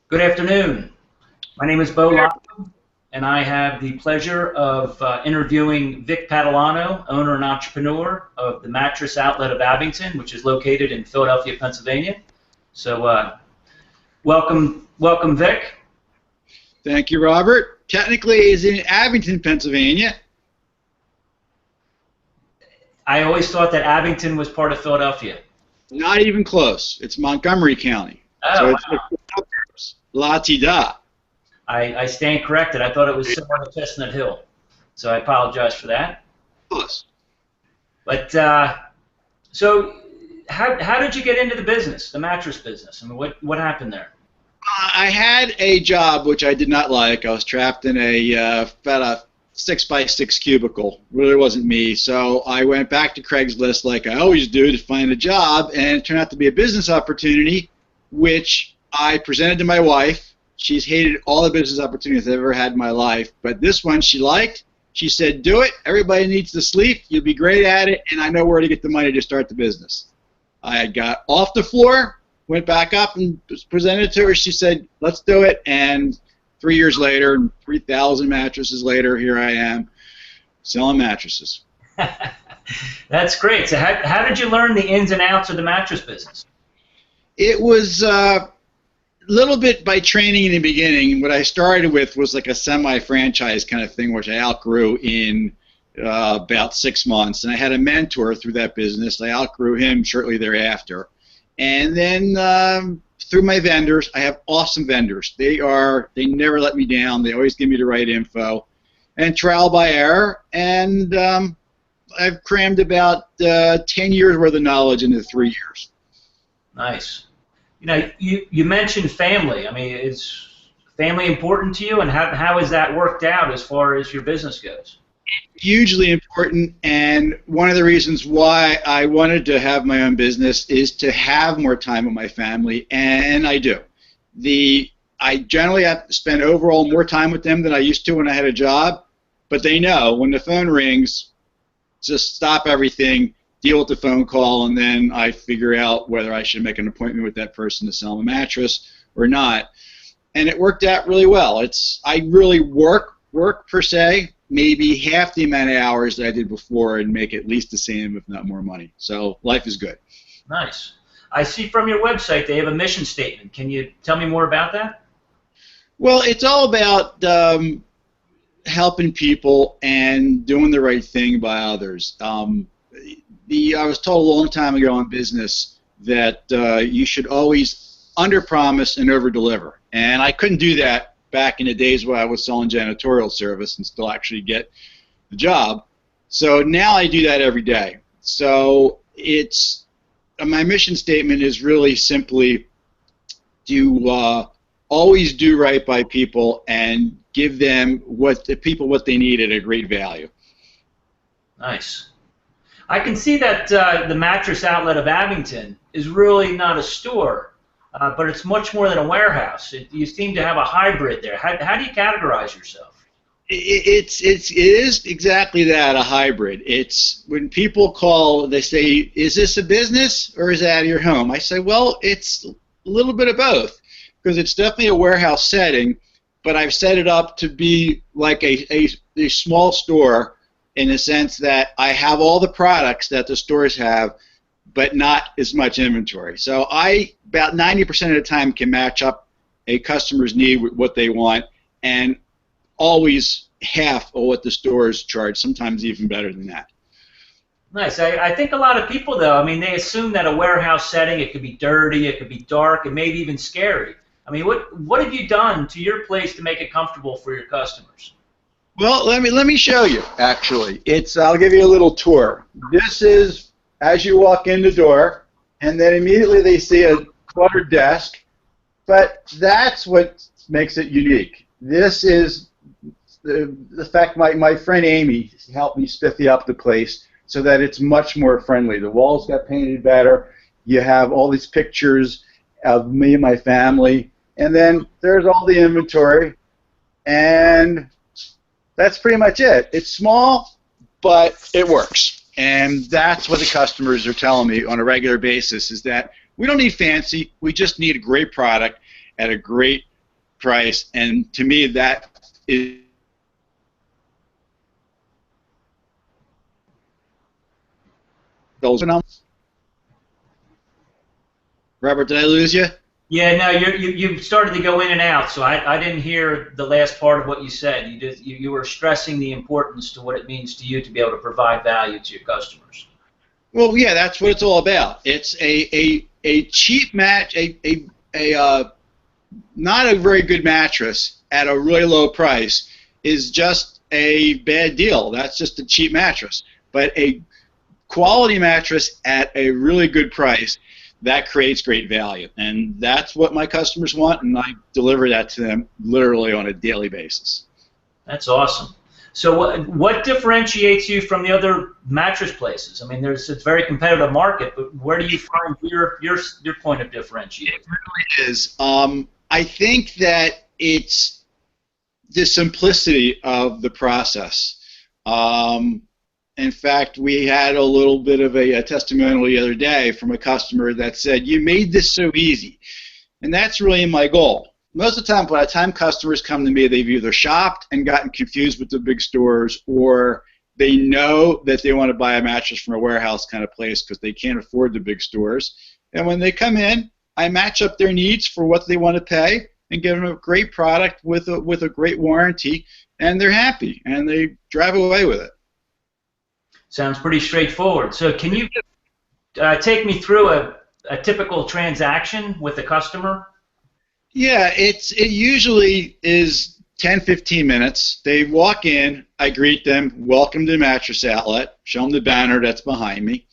Good afternoon. My name is Bo Locke, and I have the pleasure of interviewing Vic Patalano, owner and entrepreneur of the Mattress Outlet of Abington, which is located in Philadelphia, Pennsylvania. So, welcome, Vic. Thank you, Robert. Technically, it's in Abington, Pennsylvania. I always thought that Abington was part of Philadelphia. Not even close. It's Montgomery County. Oh, So wow. it's la-ti-da. I stand corrected. I thought it was somewhere on Chestnut Hill, so I apologize for that. Close. But so, how did you get into the business, the mattress business? I mean, what happened there? I had a job which I did not like. I was trapped in about a 6x6 cubicle. Really wasn't me. So I went back to Craigslist like I always do to find a job, and it turned out to be a business opportunity, which I presented to my wife. She's hated all the business opportunities I've ever had in my life, but this one she liked. She said, "Do it. Everybody needs to sleep. You'll be great at it, and I know where to get the money to start the business." I got off the floor, went back up and presented it to her. She said, "Let's do it." And 3 years later, 3,000 mattresses later, here I am selling mattresses. That's great. So how did you learn the ins and outs of the mattress business? It was a little bit by training in the beginning. What I started with was like a semi-franchise kind of thing, which I outgrew in about 6 months. And I had a mentor through that business. I outgrew him shortly thereafter. And then through my vendors, I have awesome vendors. They never let me down. They always give me the right info. And trial by error. And I've crammed about 10 years worth of knowledge into 3 years. Nice. You mentioned family. I mean, is family important to you, and how has that worked out as far as your business goes? Hugely important, and one of the reasons why I wanted to have my own business is to have more time with my family, and I do. I generally have to spend overall more time with them than I used to when I had a job, but they know when the phone rings, just stop everything, deal with the phone call, and then I figure out whether I should make an appointment with that person to sell them a mattress or not. And it worked out really well. I really work per se, maybe half the amount of hours that I did before and make at least the same, if not more money. So life is good. Nice. I see from your website they have a mission statement. Can you tell me more about that? Well, it's all about helping people and doing the right thing by others. I was told a long time ago in business that you should always under-promise and over-deliver. And I couldn't do that back in the days where I was selling janitorial service and still actually get the job. So now I do that every day. So my mission statement is really simply to always do right by people and give them what they need at a great value. Nice. I can see that the Mattress Outlet of Abington is really not a store, but it's much more than a warehouse. You seem to have a hybrid there. How do you categorize yourself? It is exactly that, a hybrid. It's when people call, they say, "Is this a business or is that your home?" I say, well, it's a little bit of both, because it's definitely a warehouse setting, but I've set it up to be like a small store, in the sense that I have all the products that the stores have, but not as much inventory. So I, about 90% of the time, can match up a customer's need with what they want, and always half of what the stores charge, sometimes even better than that. Nice. I think a lot of people, though, I mean, they assume that a warehouse setting, it could be dirty, it could be dark, and maybe even scary. I mean, what have you done to your place to make it comfortable for your customers? Well, let me show you, actually. I'll give you a little tour. This is as you walk in the door, and then immediately they see a cluttered desk, but that's what makes it unique. This is the fact my friend Amy helped me spiffy up the place so that it's much more friendly. The walls got painted better. You have all these pictures of me and my family, and then there's all the inventory, and that's pretty much it. It's small, but it works. And that's what the customers are telling me on a regular basis, is that we don't need fancy. We just need a great product at a great price, and to me that is those. Robert, did I lose you? Yeah, no, you started to go in and out, so I didn't hear the last part of what you said. You were stressing the importance to what it means to you to be able to provide value to your customers. Well, yeah, that's what it's all about. It's a cheap not a very good mattress at a really low price is just a bad deal. That's just a cheap mattress. But a quality mattress at a really good price, that creates great value. And that's what my customers want, and I deliver that to them literally on a daily basis. That's awesome. So what differentiates you from the other mattress places? I mean, it's a very competitive market, but where do you find your point of differentiation? It really is. I think that it's the simplicity of the process. In fact, we had a little bit of a testimonial the other day from a customer that said, "You made this so easy." And that's really my goal. Most of the time, by the time customers come to me, they've either shopped and gotten confused with the big stores, or they know that they want to buy a mattress from a warehouse kind of place because they can't afford the big stores. And when they come in, I match up their needs for what they want to pay and give them a great product with a great warranty, and they're happy, and they drive away with it. Sounds pretty straightforward. So can you take me through a typical transaction with a customer? Yeah, it usually is 10-15 minutes. They walk in, I greet them, welcome to Mattress Outlet, show them the banner that's behind me,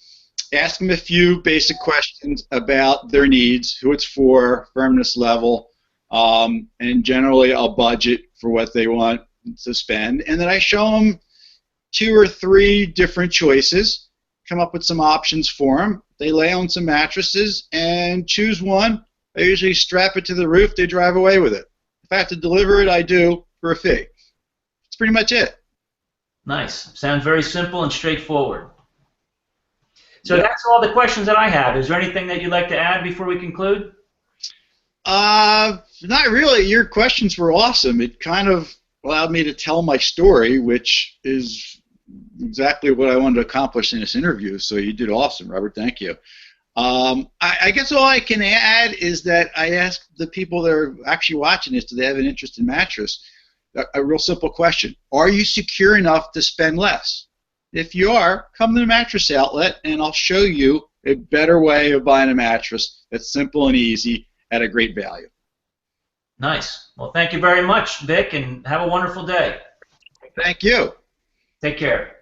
ask them a few basic questions about their needs, who it's for, firmness level, and generally a budget for what they want to spend. And then I show them 2 or 3 different choices, come up with some options for them. They lay on some mattresses and choose one. I usually strap it to the roof. They drive away with it. If I have to deliver it, I do for a fee. That's pretty much it. Nice. Sounds very simple and straightforward. So that's all the questions that I have. Is there anything that you'd like to add before we conclude? Not really. Your questions were awesome. It kind of allowed me to tell my story, which is exactly what I wanted to accomplish in this interview. So you did awesome, Robert. Thank you. I guess all I can add is that I ask the people that are actually watching this, do they have an interest in mattress? A real simple question. Are you secure enough to spend less? If you are, come to the Mattress Outlet, and I'll show you a better way of buying a mattress that's simple and easy at a great value. Nice. Well, thank you very much, Vic, and have a wonderful day. Thank you. Take care.